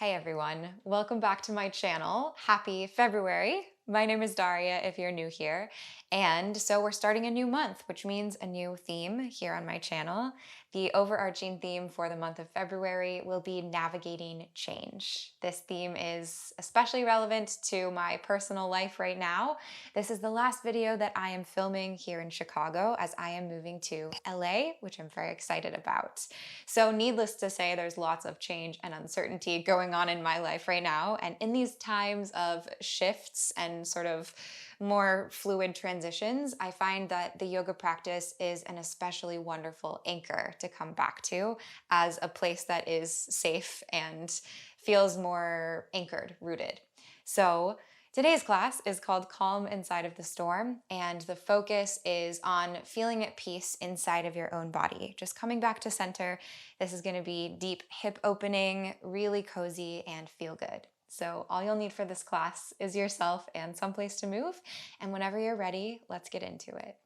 Hey everyone, welcome back to my channel. Happy February. My name is Daria if you're new here. And so we're starting a new month, which means a new theme here on my channel. The overarching theme for the month of February will be navigating change. This theme is especially relevant to my personal life right now. This is the last video that I am filming here in Chicago as I am moving to LA, which I'm very excited about. So needless to say, there's lots of change and uncertainty going on in my life right now. And in these times of shifts and sort of more fluid transitions, I find that the yoga practice is an especially wonderful anchor to come back to as a place that is safe and feels more anchored, rooted. So today's class is called Calm Inside of the Storm, and the focus is on feeling at peace inside of your own body. Just coming back to center. This is going to be deep hip opening, really cozy, and feel good. So all you'll need for this class is yourself and someplace to move. And whenever you're ready, let's get into it.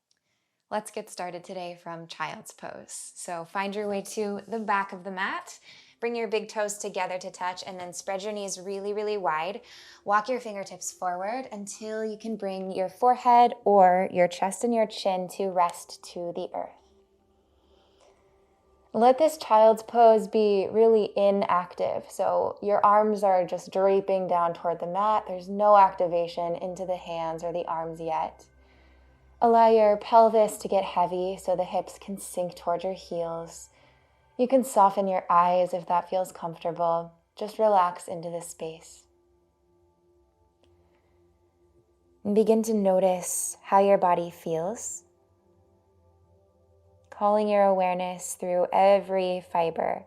Let's get started today from child's pose. So find your way to the back of the mat. Bring your big toes together to touch and then spread your knees really, really wide. Walk your fingertips forward until you can bring your forehead or your chest and your chin to rest to the earth. Let this child's pose be really inactive. So your arms are just draping down toward the mat. There's no activation into the hands or the arms yet. Allow your pelvis to get heavy so the hips can sink toward your heels. You can soften your eyes if that feels comfortable. Just relax into this space. And begin to notice how your body feels. Calling your awareness through every fiber.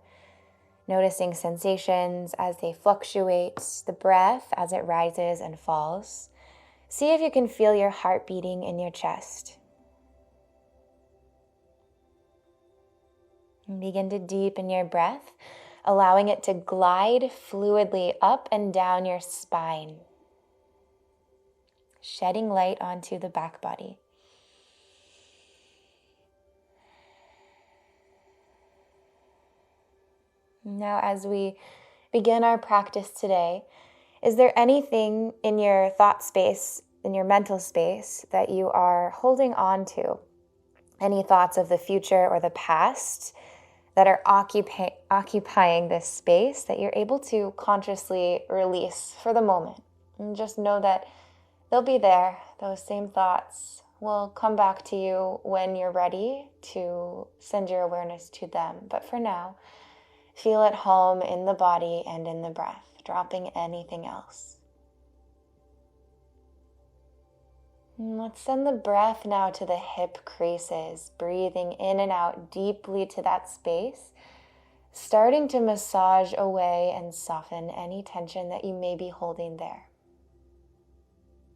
Noticing sensations as they fluctuate, the breath as it rises and falls. See if you can feel your heart beating in your chest. And begin to deepen your breath, allowing it to glide fluidly up and down your spine, shedding light onto the back body. Now, as we begin our practice today, is there anything in your thought space, in your mental space, that you are holding on to? Any thoughts of the future or the past that are occupying this space that you're able to consciously release for the moment? And just know that they'll be there. Those same thoughts will come back to you when you're ready to send your awareness to them. But for now, feel at home in the body and in the breath, dropping anything else. And let's send the breath now to the hip creases, breathing in and out deeply to that space, starting to massage away and soften any tension that you may be holding there.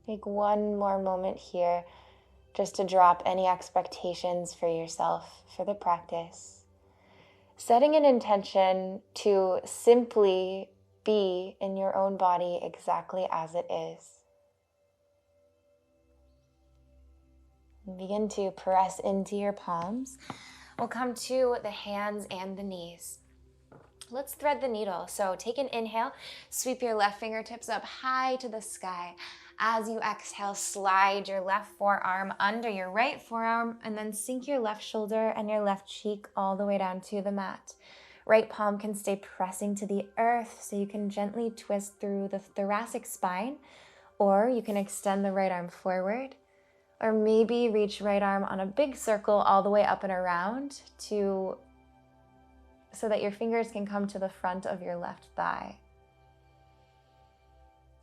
Take one more moment here just to drop any expectations for yourself for the practice. Setting an intention to simply be in your own body exactly as it is. And begin to press into your palms. We'll come to the hands and the knees. Let's thread the needle. So take an inhale, sweep your left fingertips up high to the sky. As you exhale, slide your left forearm under your right forearm and then sink your left shoulder and your left cheek all the way down to the mat. Right palm can stay pressing to the earth so you can gently twist through the thoracic spine, or you can extend the right arm forward, or maybe reach right arm on a big circle all the way up and around so that your fingers can come to the front of your left thigh.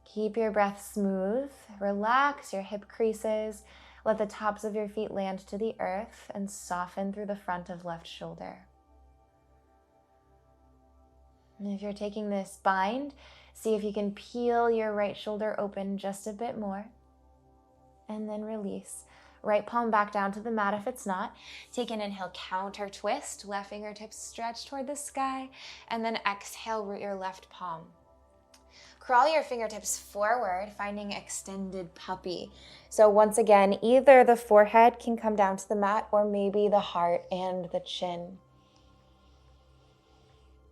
Keep your breath smooth, relax your hip creases, let the tops of your feet land to the earth and soften through the front of left shoulder. And if you're taking this bind, see if you can peel your right shoulder open just a bit more. And then release. Right palm back down to the mat if it's not. Take an inhale, counter twist, left fingertips stretch toward the sky, and then exhale, root your left palm. Crawl your fingertips forward, finding extended puppy. So once again, either the forehead can come down to the mat or maybe the heart and the chin.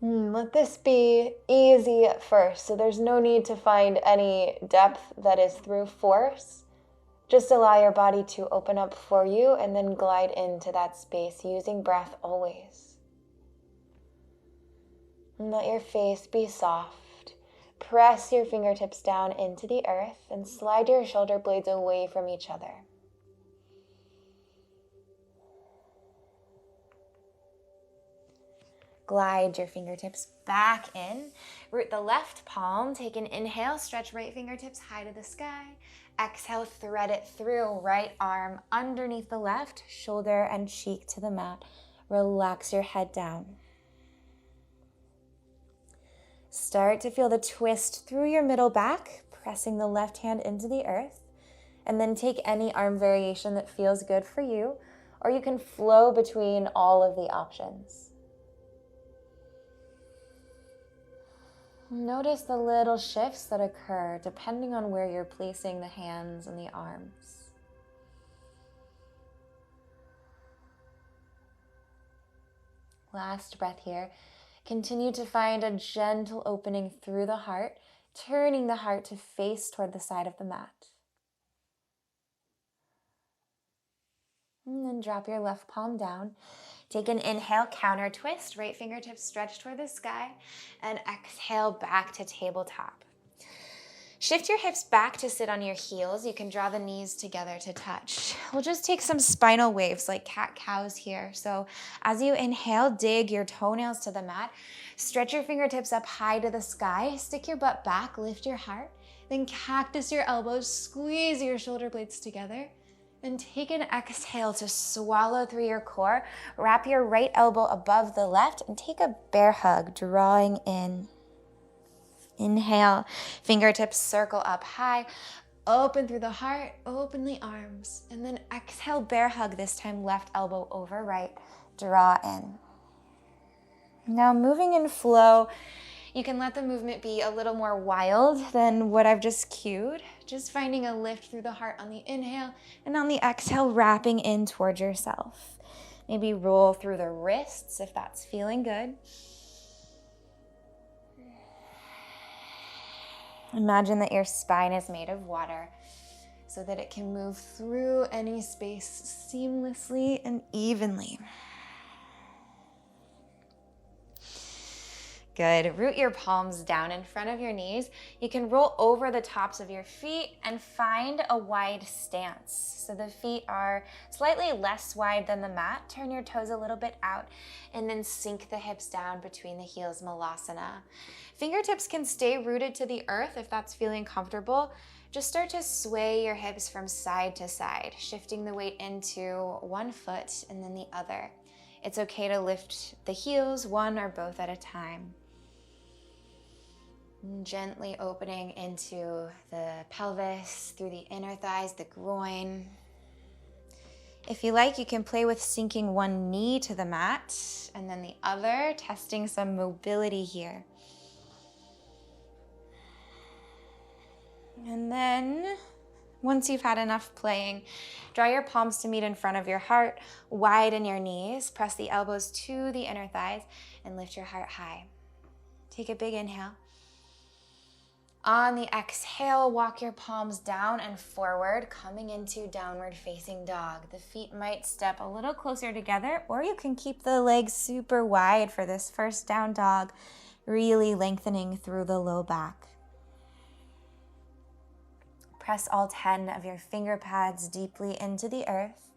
Let this be easy at first, so there's no need to find any depth that is through force. Just allow your body to open up for you and then glide into that space using breath always. And let your face be soft. Press your fingertips down into the earth and slide your shoulder blades away from each other. Glide your fingertips back in. Root the left palm. Take an inhale. Stretch right fingertips high to the sky. Exhale, thread it through. Right arm underneath the left, shoulder and cheek to the mat. Relax your head down. Start to feel the twist through your middle back, pressing the left hand into the earth. And then take any arm variation that feels good for you, or you can flow between all of the options. Notice the little shifts that occur depending on where you're placing the hands and the arms. Last breath here. Continue to find a gentle opening through the heart, turning the heart to face toward the side of the mat. And then drop your left palm down. Take an inhale, counter twist, right fingertips stretch toward the sky, and exhale back to tabletop. Shift your hips back to sit on your heels. You can draw the knees together to touch. We'll just take some spinal waves like cat-cows here. So as you inhale, dig your toenails to the mat. Stretch your fingertips up high to the sky. Stick your butt back, lift your heart. Then cactus your elbows, squeeze your shoulder blades together. And take an exhale to swallow through your core. Wrap your right elbow above the left and take a bear hug, drawing in. Inhale, fingertips circle up high. Open through the heart, open the arms. And then exhale, bear hug, this time left elbow over right. Draw in. Now moving in flow, you can let the movement be a little more wild than what I've just cued. Just finding a lift through the heart on the inhale, and on the exhale, wrapping in toward yourself. Maybe roll through the wrists if that's feeling good. Imagine that your spine is made of water so that it can move through any space seamlessly and evenly. Good. Root your palms down in front of your knees. You can roll over the tops of your feet and find a wide stance. So the feet are slightly less wide than the mat. Turn your toes a little bit out and then sink the hips down between the heels, malasana. Fingertips can stay rooted to the earth if that's feeling comfortable. Just start to sway your hips from side to side, shifting the weight into one foot and then the other. It's okay to lift the heels one or both at a time. Gently opening into the pelvis, through the inner thighs, the groin. If you like, you can play with sinking one knee to the mat and then the other, testing some mobility here. And then, once you've had enough playing, draw your palms to meet in front of your heart, widen your knees, press the elbows to the inner thighs, and lift your heart high. Take a big inhale. On the exhale, walk your palms down and forward, coming into downward facing dog. The feet might step a little closer together, or you can keep the legs super wide for this first down dog, really lengthening through the low back. Press all 10 of your finger pads deeply into the earth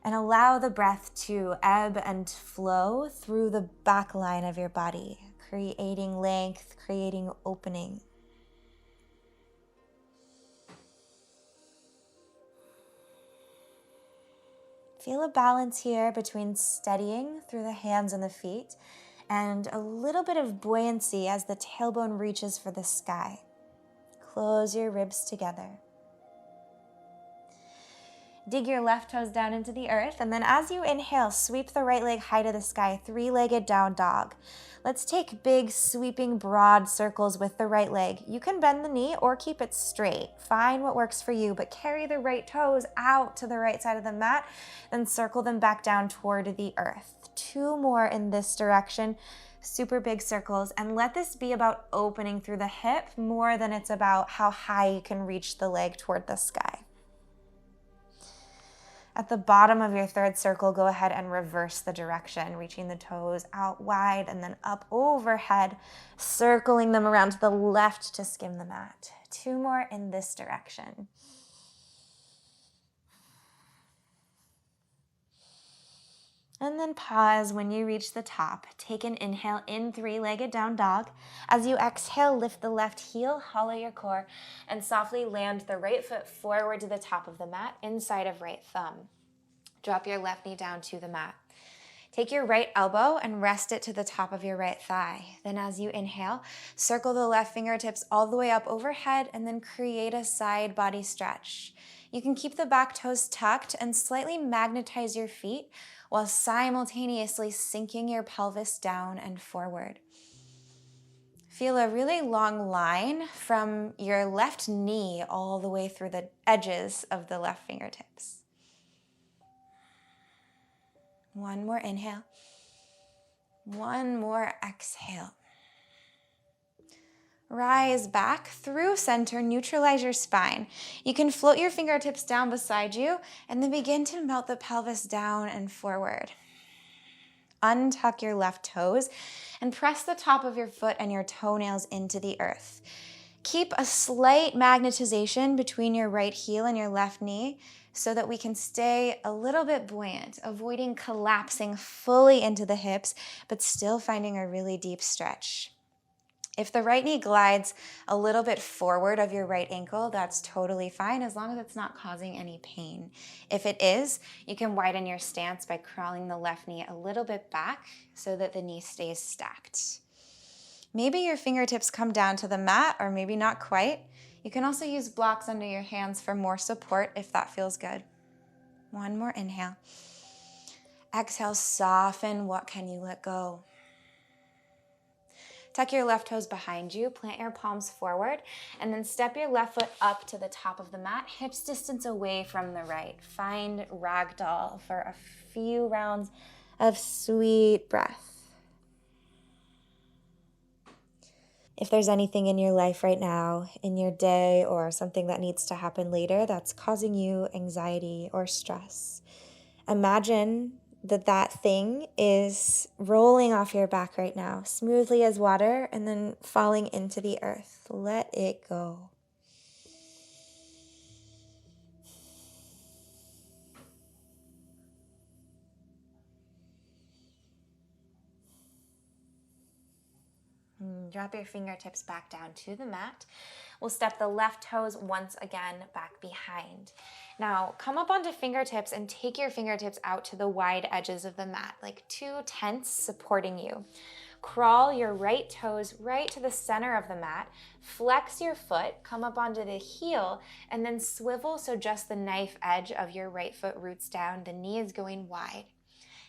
and allow the breath to ebb and flow through the back line of your body, creating length, creating opening. Feel a balance here between steadying through the hands and the feet and a little bit of buoyancy as the tailbone reaches for the sky. Close your ribs together. Dig your left toes down into the earth, and then as you inhale, sweep the right leg high to the sky, three-legged down dog. Let's take big, sweeping, broad circles with the right leg. You can bend the knee or keep it straight. Find what works for you, but carry the right toes out to the right side of the mat, then circle them back down toward the earth. 2 more in this direction. super big circles, and let this be about opening through the hip more than it's about how high you can reach the leg toward the sky. At the bottom of your third circle, go ahead and reverse the direction, reaching the toes out wide and then up overhead, circling them around to the left to skim the mat. 2 more in this direction. And then pause when you reach the top. Take an inhale in 3-legged down dog. As you exhale, lift the left heel, hollow your core, and softly land the right foot forward to the top of the mat, inside of right thumb. Drop your left knee down to the mat. Take your right elbow and rest it to the top of your right thigh. Then as you inhale, circle the left fingertips all the way up overhead and then create a side body stretch. You can keep the back toes tucked and slightly magnetize your feet while simultaneously sinking your pelvis down and forward. Feel a really long line from your left knee all the way through the edges of the left fingertips. 1 more inhale. 1 more exhale. Rise back through center, neutralize your spine. You can float your fingertips down beside you and then begin to melt the pelvis down and forward. Untuck your left toes and press the top of your foot and your toenails into the earth. Keep a slight magnetization between your right heel and your left knee so that we can stay a little bit buoyant, avoiding collapsing fully into the hips, but still finding a really deep stretch. If the right knee glides a little bit forward of your right ankle, that's totally fine as long as it's not causing any pain. If it is, you can widen your stance by crawling the left knee a little bit back so that the knee stays stacked. Maybe your fingertips come down to the mat, or maybe not quite. You can also use blocks under your hands for more support if that feels good. 1 more inhale. Exhale, soften. What can you let go? Tuck your left toes behind you, plant your palms forward, and then step your left foot up to the top of the mat, hips distance away from the right. Find Ragdoll for a few rounds of sweet breath. If there's anything in your life right now, in your day, or something that needs to happen later that's causing you anxiety or stress, imagine that thing is rolling off your back right now, smoothly as water, and then falling into the earth. Let it go. Drop your fingertips back down to the mat. We'll step the left toes once again back behind. Now, come up onto fingertips and take your fingertips out to the wide edges of the mat, like 2 tents supporting you. Crawl your right toes right to the center of the mat, flex your foot, come up onto the heel, and then swivel so just the knife edge of your right foot roots down. The knee is going wide.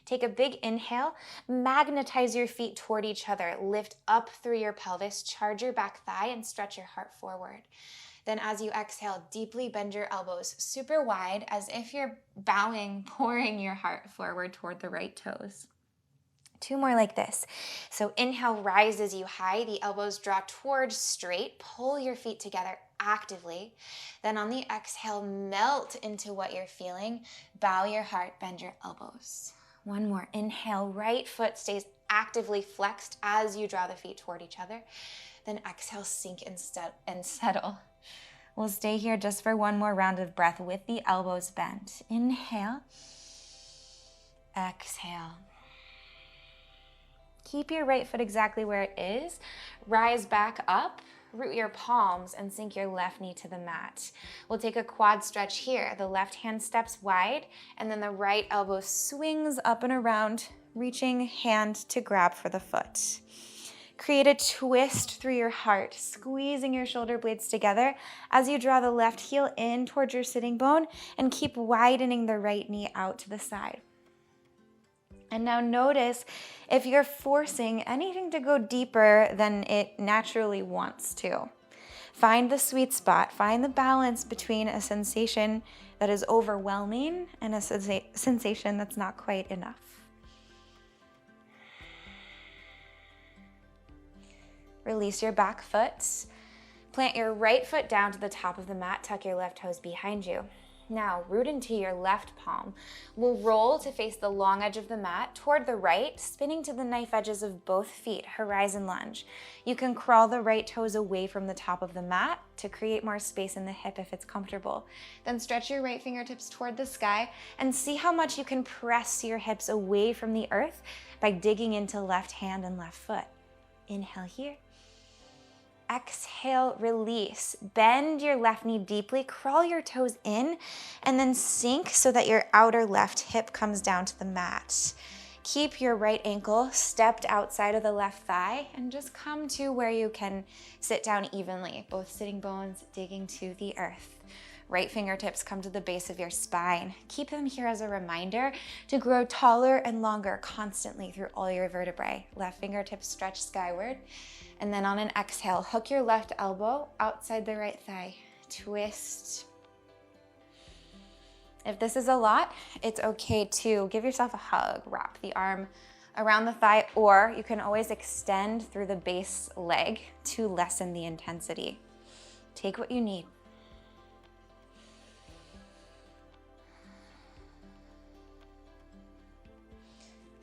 Take a big inhale, magnetize your feet toward each other, lift up through your pelvis, charge your back thigh, and stretch your heart forward. Then as you exhale, deeply bend your elbows super wide as if you're bowing, pouring your heart forward toward the right toes. 2 more like this. So inhale, rises you high, the elbows draw towards straight, pull your feet together actively. Then on the exhale, melt into what you're feeling, bow your heart, bend your elbows. 1 more. Inhale, right foot stays actively flexed as you draw the feet toward each other. Then exhale, sink and settle. We'll stay here just for 1 more round of breath with the elbows bent. Inhale. Exhale. Keep your right foot exactly where it is. Rise back up. Root your palms and sink your left knee to the mat. We'll take a quad stretch here. The left hand steps wide and then the right elbow swings up and around, reaching hand to grab for the foot. Create a twist through your heart, squeezing your shoulder blades together as you draw the left heel in towards your sitting bone and keep widening the right knee out to the side. And now notice if you're forcing anything to go deeper than it naturally wants to. Find the sweet spot, find the balance between a sensation that is overwhelming and a sensation that's not quite enough. Release your back foot. Plant your right foot down to the top of the mat. Tuck your left toes behind you. Now, root into your left palm. We'll roll to face the long edge of the mat toward the right, spinning to the knife edges of both feet, horizon lunge. You can crawl the right toes away from the top of the mat to create more space in the hip if it's comfortable. Then stretch your right fingertips toward the sky and see how much you can press your hips away from the earth by digging into left hand and left foot. Inhale here. Exhale, release. Bend your left knee deeply, crawl your toes in, and then sink so that your outer left hip comes down to the mat. Keep your right ankle stepped outside of the left thigh and just come to where you can sit down evenly, both sitting bones digging to the earth. Right fingertips come to the base of your spine. Keep them here as a reminder to grow taller and longer constantly through all your vertebrae. Left fingertips stretch skyward. And then on an exhale, hook your left elbow outside the right thigh. Twist. If this is a lot, it's okay to give yourself a hug. Wrap the arm around the thigh, or you can always extend through the base leg to lessen the intensity. Take what you need.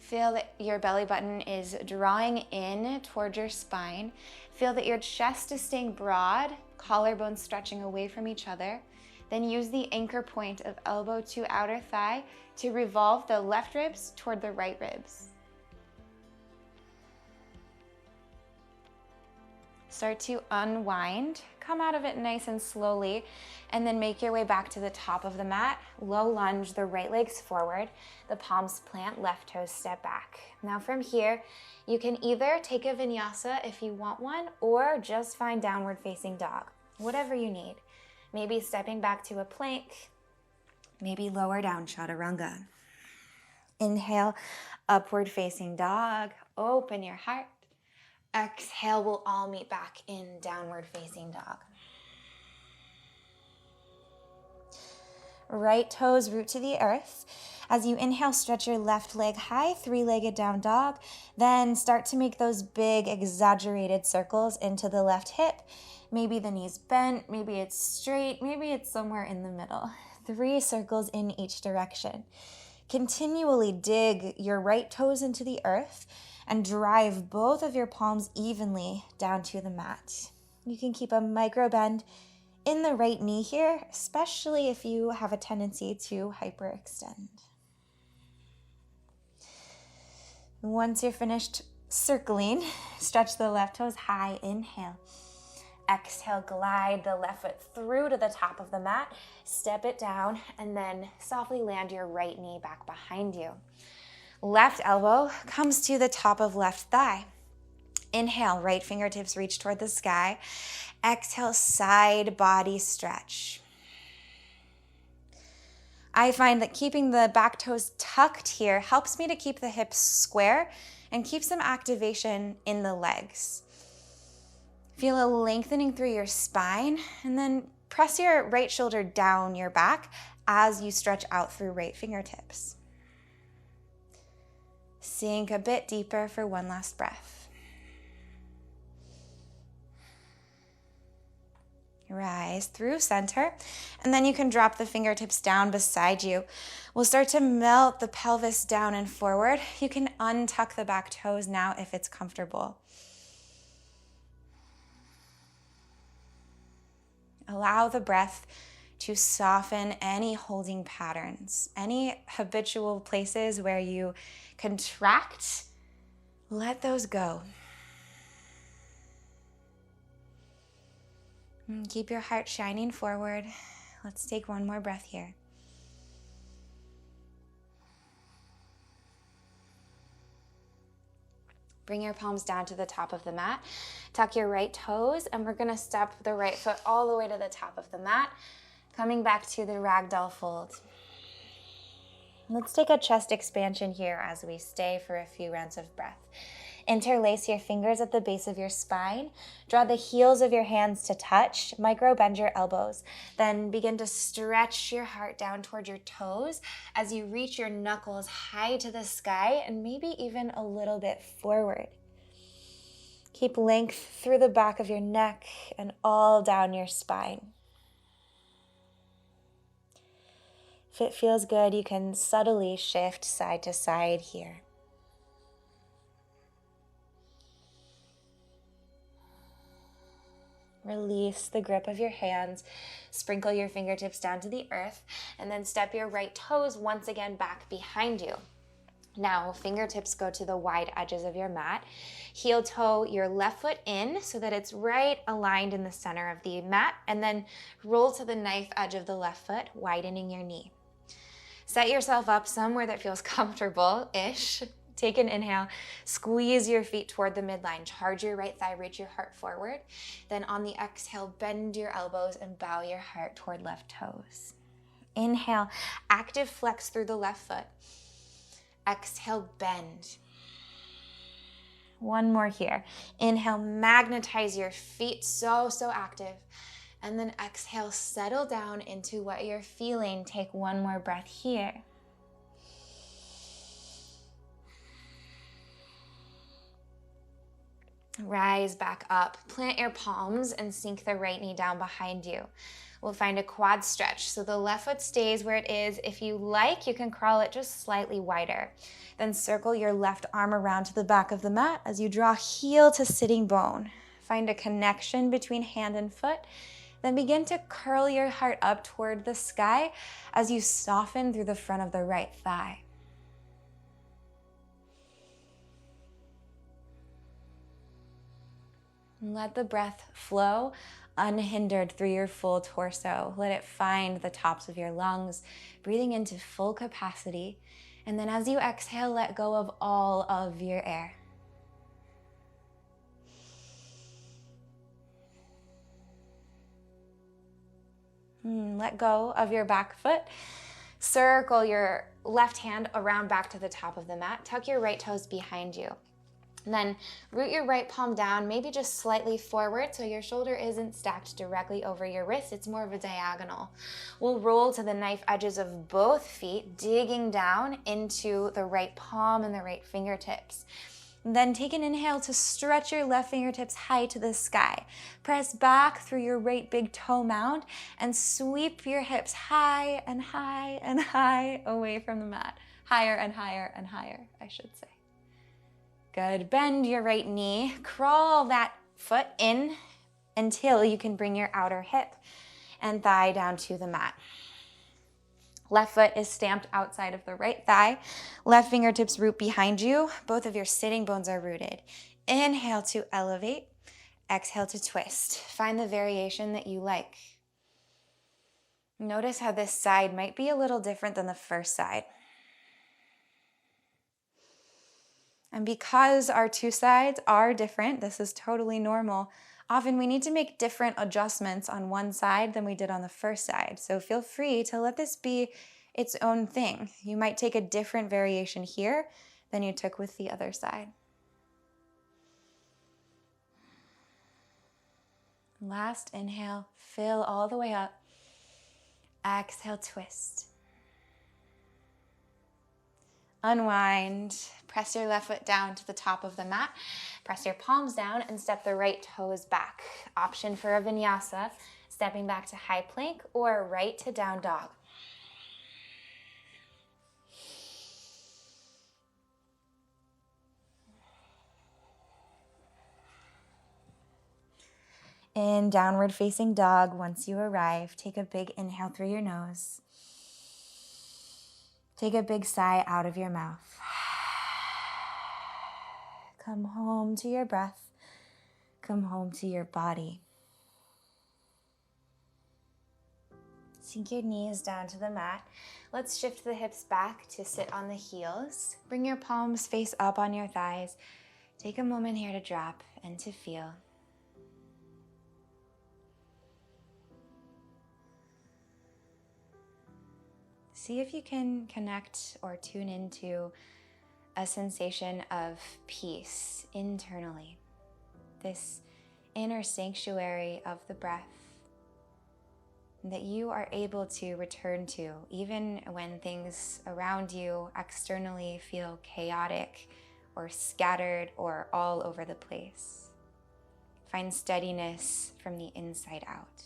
Feel that your belly button is drawing in toward your spine. Feel that your chest is staying broad, collarbones stretching away from each other. Then use the anchor point of elbow to outer thigh to revolve the left ribs toward the right ribs. Start to unwind. Come out of it nice and slowly, and then make your way back to the top of the mat. Low lunge, the right leg's forward, the palms plant, left toes step back. Now from here, you can either take a vinyasa if you want one, or just find downward facing dog, whatever you need. Maybe stepping back to a plank, maybe lower down, chaturanga. Inhale, upward facing dog, open your heart. Exhale, we'll all meet back in downward facing dog. Right toes root to the earth. As you inhale, stretch your left leg high, three-legged down dog. Then start to make those big exaggerated circles into the left hip. Maybe the knee's bent, maybe it's straight, maybe it's somewhere in the middle. 3 circles in each direction. Continually dig your right toes into the earth and drive both of your palms evenly down to the mat. You can keep a micro bend in the right knee here, especially if you have a tendency to hyperextend. Once you're finished circling, stretch the left toes high, inhale. Exhale, glide the left foot through to the top of the mat, step it down, and then softly land your right knee back behind you. Left elbow comes to the top of left thigh. Inhale, right fingertips reach toward the sky. Exhale, side body stretch. I find that keeping the back toes tucked here helps me to keep the hips square and keep some activation in the legs. Feel a lengthening through your spine, and then press your right shoulder down your back as you stretch out through right fingertips. Sink a bit deeper for one last breath. Rise through center, and then you can drop the fingertips down beside you. We'll start to melt the pelvis down and forward. You can untuck the back toes now if it's comfortable. Allow the breath to soften any holding patterns, any habitual places where you contract. Let those go. And keep your heart shining forward. Let's take one more breath here. Bring your palms down to the top of the mat. Tuck your right toes, and we're gonna step the right foot all the way to the top of the mat, coming back to the Ragdoll fold. Let's take a chest expansion here as we stay for a few rounds of breath. Interlace your fingers at the base of your spine. Draw the heels of your hands to touch. Micro bend your elbows. Then begin to stretch your heart down toward your toes as you reach your knuckles high to the sky and maybe even a little bit forward. Keep length through the back of your neck and all down your spine. If it feels good, you can subtly shift side to side here. Release the grip of your hands, sprinkle your fingertips down to the earth, and then step your right toes once again back behind you. Now, fingertips go to the wide edges of your mat. Heel toe your left foot in so that it's right aligned in the center of the mat, and then roll to the knife edge of the left foot, widening your knee. Set yourself up somewhere that feels comfortable-ish. Take an inhale, squeeze your feet toward the midline, charge your right thigh, reach your heart forward. Then on the exhale, bend your elbows and bow your heart toward left toes. Inhale, active flex through the left foot. Exhale, bend. One more here. Inhale, magnetize your feet, so active. And then exhale, settle down into what you're feeling. Take one more breath here. Rise back up, plant your palms and sink the right knee down behind you. We'll find a quad stretch. So the left foot stays where it is. If you like, you can crawl it just slightly wider. Then circle your left arm around to the back of the mat as you draw heel to sitting bone. Find a connection between hand and foot. Then begin to curl your heart up toward the sky as you soften through the front of the right thigh. And let the breath flow unhindered through your full torso. Let it find the tops of your lungs, breathing into full capacity. And then as you exhale, let go of all of your air. Let go of your back foot. Circle your left hand around back to the top of the mat. Tuck your right toes behind you. And then root your right palm down, maybe just slightly forward so your shoulder isn't stacked directly over your wrist. It's more of a diagonal. We'll roll to the knife edges of both feet, digging down into the right palm and the right fingertips. And then take an inhale to stretch your left fingertips high to the sky. Press back through your right big toe mound and sweep your hips high and high and high away from the mat. Higher and higher and higher, I should say. Good. Bend your right knee. Crawl that foot in until you can bring your outer hip and thigh down to the mat. Left foot is stamped outside of the right thigh. Left fingertips root behind you. Both of your sitting bones are rooted. Inhale to elevate. Exhale to twist. Find the variation that you like. Notice how this side might be a little different than the first side. And because our two sides are different, this is totally normal. Often we need to make different adjustments on one side than we did on the first side. So feel free to let this be its own thing. You might take a different variation here than you took with the other side. Last inhale, fill all the way up. Exhale, twist. Unwind, press your left foot down to the top of the mat, press your palms down and step the right toes back. Option for a vinyasa, stepping back to high plank or right to down dog. In downward facing dog, once you arrive, take a big inhale through your nose. Take a big sigh out of your mouth. Come home to your breath. Come home to your body. Sink your knees down to the mat. Let's shift the hips back to sit on the heels. Bring your palms face up on your thighs. Take a moment here to drop and to feel. See if you can connect or tune into a sensation of peace internally. This inner sanctuary of the breath that you are able to return to even when things around you externally feel chaotic or scattered or all over the place. Find steadiness from the inside out.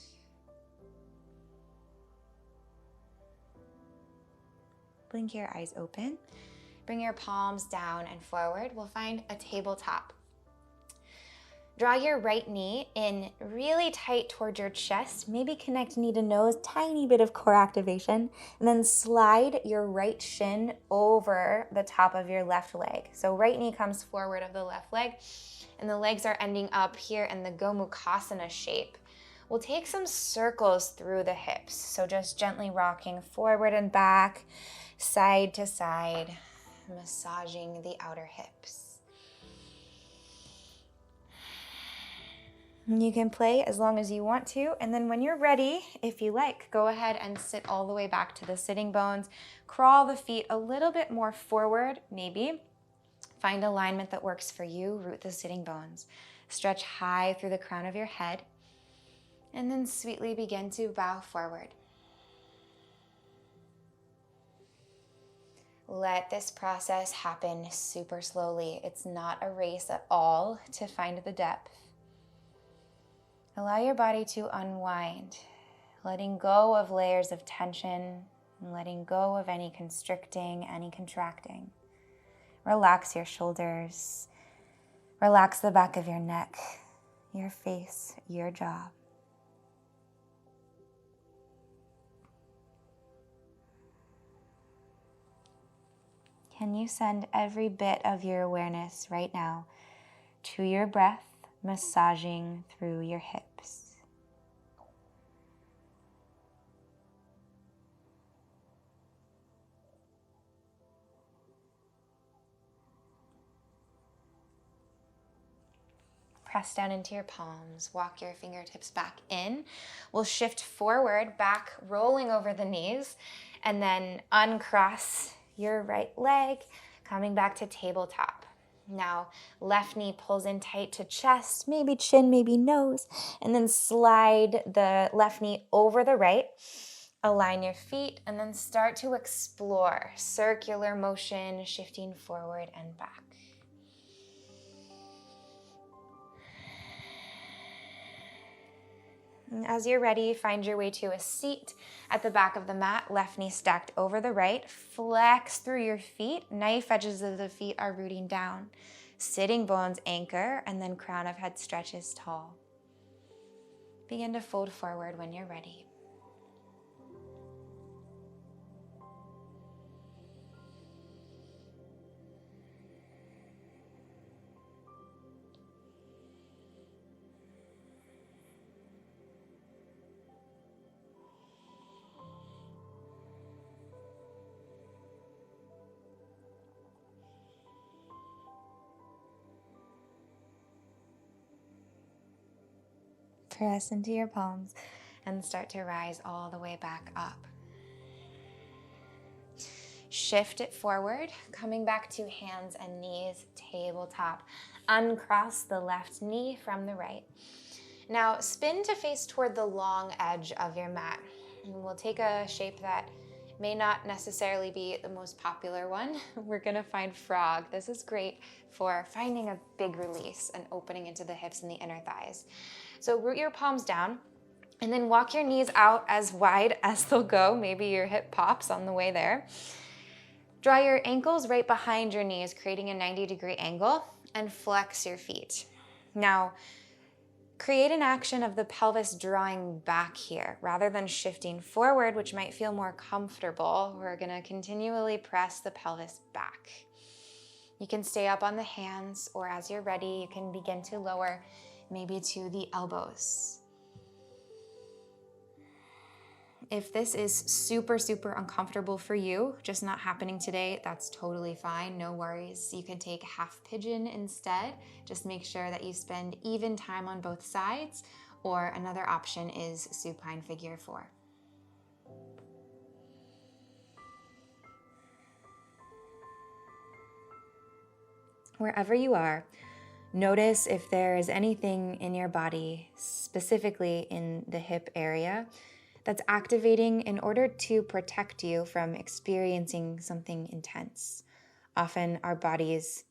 Blink your eyes open. Bring your palms down and forward. We'll find a tabletop. Draw your right knee in really tight towards your chest. Maybe connect knee to nose, tiny bit of core activation. And then slide your right shin over the top of your left leg. So right knee comes forward of the left leg, and the legs are ending up here in the Gomukasana shape. We'll take some circles through the hips. So just gently rocking forward and back, side to side, massaging the outer hips. You can play as long as you want to, and then when you're ready, if you like, go ahead and sit all the way back to the sitting bones. Crawl the feet a little bit more forward, maybe. Find alignment that works for you. Root the sitting bones. Stretch high through the crown of your head, and then sweetly begin to bow forward. Let this process happen super slowly. It's not a race at all to find the depth. Allow your body to unwind, letting go of layers of tension and letting go of any constricting, any contracting. Relax your shoulders. Relax the back of your neck, your face, your jaw. Can you send every bit of your awareness right now to your breath, massaging through your hips? Press down into your palms, walk your fingertips back in. We'll shift forward, back, rolling over the knees, and then uncross your right leg, coming back to tabletop. Now, left knee pulls in tight to chest, maybe chin, maybe nose, and then slide the left knee over the right. Align your feet, and then start to explore circular motion, shifting forward and back. As you're ready, find your way to a seat at the back of the mat, left knee stacked over the right. Flex through your feet. Knife edges of the feet are rooting down. Sitting bones anchor, and then crown of head stretches tall. Begin to fold forward when you're ready. Press into your palms and start to rise all the way back up. Shift it forward, coming back to hands and knees, tabletop. Uncross the left knee from the right. Now spin to face toward the long edge of your mat. And we'll take a shape that may not necessarily be the most popular one. We're gonna find frog. This is great for finding a big release and opening into the hips and the inner thighs. So root your palms down and then walk your knees out as wide as they'll go. Maybe your hip pops on the way there. Draw your ankles right behind your knees, creating a 90-degree angle, and flex your feet. Now, create an action of the pelvis drawing back here. Rather than shifting forward, which might feel more comfortable, we're gonna continually press the pelvis back. You can stay up on the hands, or as you're ready, you can begin to lower maybe to the elbows. If this is super, super uncomfortable for you, just not happening today, that's totally fine, no worries. You can take half pigeon instead. Just make sure that you spend even time on both sides, or another option is supine figure 4. Wherever you are, notice if there is anything in your body, specifically in the hip area, that's activating in order to protect you from experiencing something intense. Often our bodies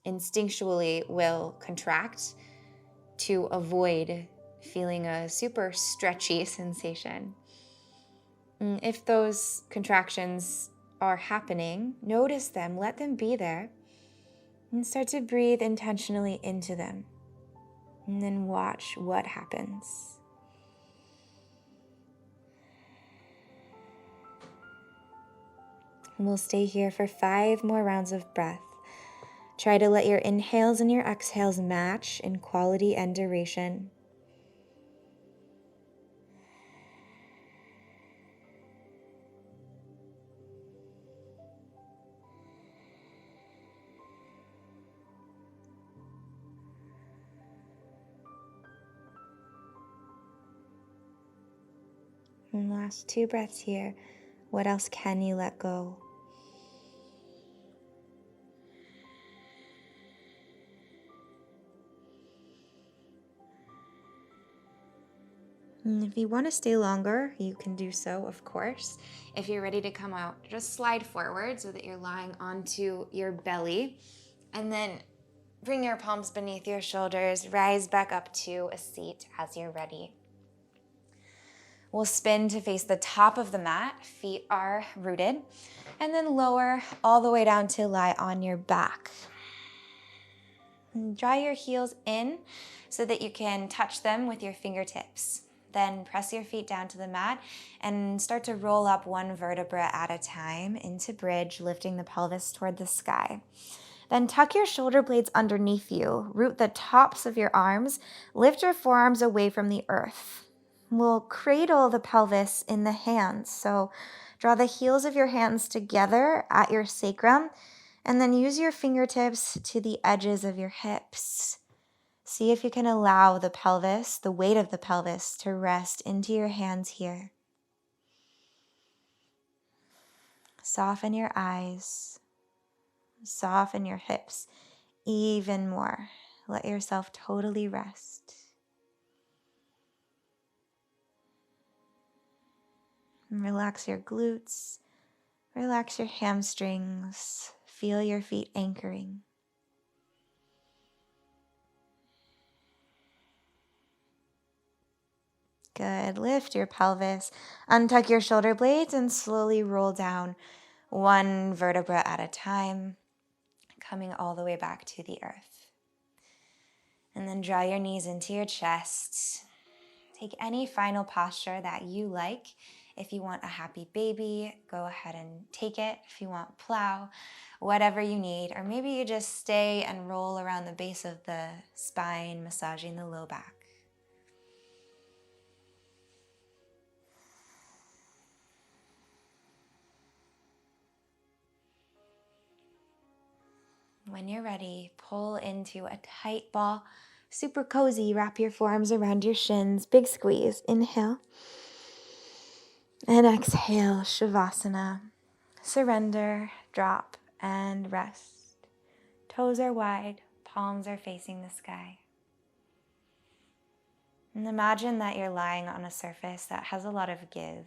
instinctually will contract to avoid feeling a super stretchy sensation. If those contractions are happening, notice them, let them be there, and start to breathe intentionally into them. And then watch what happens. And we'll stay here for 5 more rounds of breath. Try to let your inhales and your exhales match in quality and duration. And last 2 breaths here. What else can you let go? And if you want to stay longer, you can do so, of course. If you're ready to come out, just slide forward so that you're lying onto your belly. And then bring your palms beneath your shoulders, rise back up to a seat as you're ready. We'll spin to face the top of the mat, feet are rooted, and then lower all the way down to lie on your back. And draw your heels in so that you can touch them with your fingertips. Then press your feet down to the mat and start to roll up 1 vertebra at a time into bridge, lifting the pelvis toward the sky. Then tuck your shoulder blades underneath you, root the tops of your arms, lift your forearms away from the earth. We'll cradle the pelvis in the hands. So draw the heels of your hands together at your sacrum, and then use your fingertips to the edges of your hips. See if you can allow the pelvis, the weight of the pelvis, to rest into your hands here. Soften your eyes. Soften your hips even more. Let yourself totally rest. And relax your glutes. Relax your hamstrings. Feel your feet anchoring. Good. Lift your pelvis, untuck your shoulder blades, and slowly roll down 1 vertebra at a time, coming all the way back to the earth. And then draw your knees into your chest. Take any final posture that you like. If you want a happy baby, go ahead and take it. If you want plow, whatever you need. Or maybe you just stay and roll around the base of the spine, massaging the low back. When you're ready, pull into a tight ball, super cozy. Wrap your forearms around your shins, big squeeze. Inhale and exhale, Shavasana. Surrender, drop, and rest. Toes are wide, palms are facing the sky. And imagine that you're lying on a surface that has a lot of give,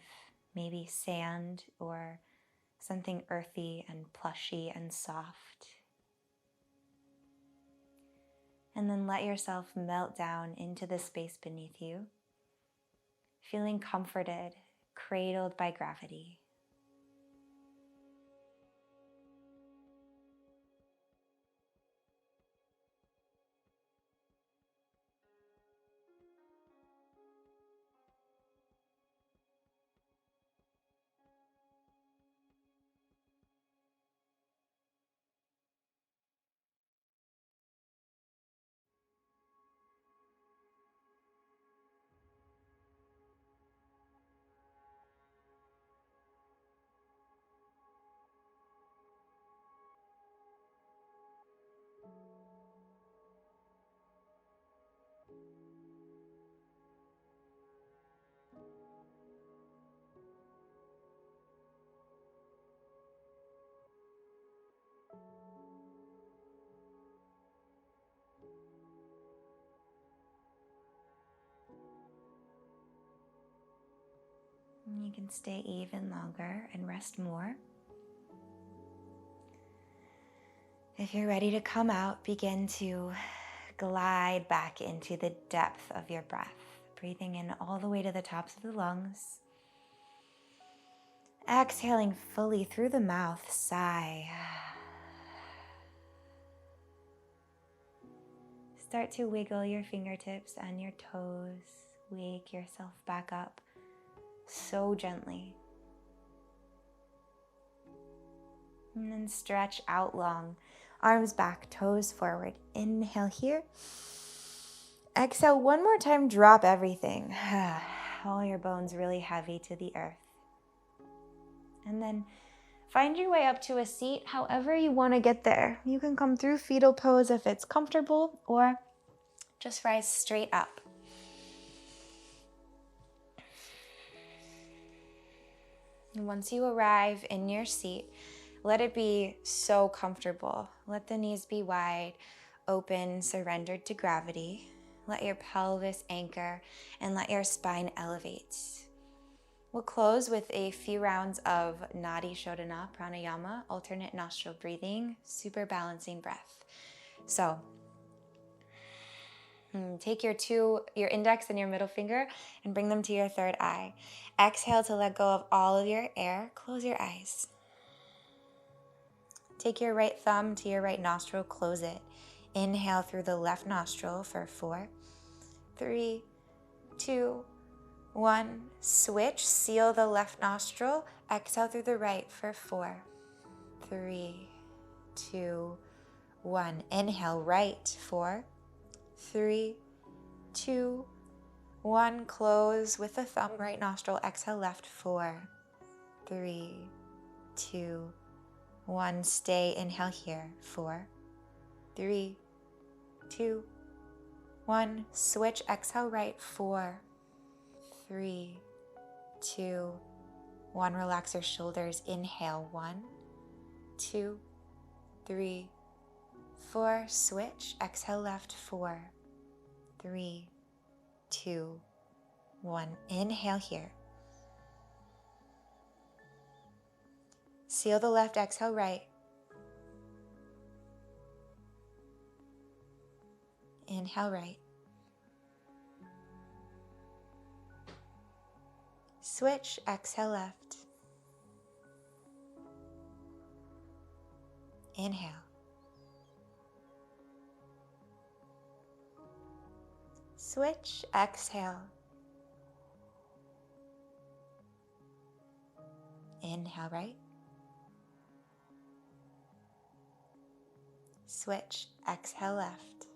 maybe sand or something earthy and plushy and soft. And then let yourself melt down into the space beneath you, feeling comforted, cradled by gravity. You can stay even longer and rest more. If you're ready to come out, begin to glide back into the depth of your breath, breathing in all the way to the tops of the lungs. Exhaling fully through the mouth, sigh. Start to wiggle your fingertips and your toes. Wake yourself back up so gently. And then stretch out long. Arms back, toes forward. Inhale here. Exhale one more time, drop everything. All your bones really heavy to the earth. And then find your way up to a seat however you want to get there. You can come through fetal pose if it's comfortable, or just rise straight up. And once you arrive in your seat, let it be so comfortable. Let the knees be wide, open, surrendered to gravity. Let your pelvis anchor and let your spine elevate. We'll close with a few rounds of Nadi Shodhana, Pranayama, alternate nostril breathing, super balancing breath. So take your index and your middle finger and bring them to your third eye. Exhale to let go of all of your air. Close your eyes. Take your right thumb to your right nostril, close it. Inhale through the left nostril for 4, 3, 2, 1. Switch, seal the left nostril. Exhale through the right for 4, 3, 2, 1. Inhale right, 4, 3, 2, 1. Close with the thumb, right nostril. Exhale left, 4, 3, 2, 1. Stay. Inhale here, 4, 3, 2, 1. Switch. Exhale right, 4, 3, 2, 1. Relax your shoulders. Inhale, 1, 2, 3, 4. Switch. Exhale left, 4, 3, 2, 1. Inhale here. Seal the left, exhale right. Inhale right. Switch, exhale left. Inhale. Switch, exhale. Inhale right. Switch, exhale left.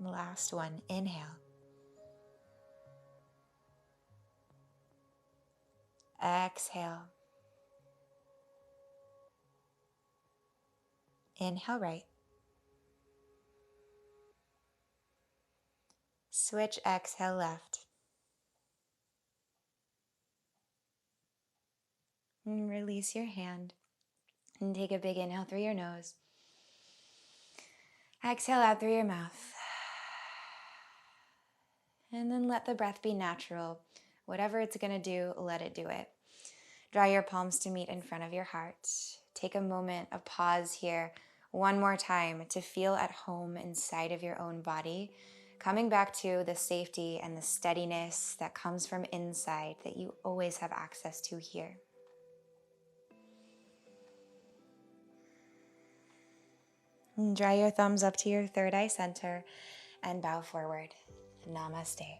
Last one, inhale. Exhale. Inhale right. Switch, exhale left. And release your hand. And take a big inhale through your nose. Exhale out through your mouth. And then let the breath be natural. Whatever it's going to do, let it do it. Draw your palms to meet in front of your heart. Take a moment, a pause here, one more time to feel at home inside of your own body, coming back to the safety and the steadiness that comes from inside that you always have access to here. And draw your thumbs up to your third eye center and bow forward. Namaste.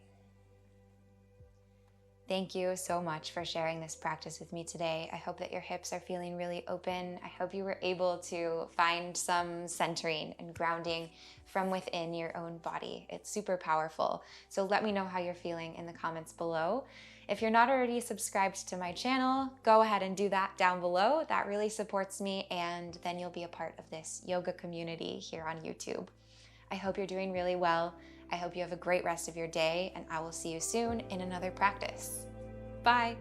Thank you so much for sharing this practice with me today. I hope that your hips are feeling really open. I hope you were able to find some centering and grounding from within your own body. It's super powerful. So let me know how you're feeling in the comments below. If you're not already subscribed to my channel, go ahead and do that down below. That really supports me, and then you'll be a part of this yoga community here on YouTube. I hope you're doing really well. I hope you have a great rest of your day, and I will see you soon in another practice. Bye.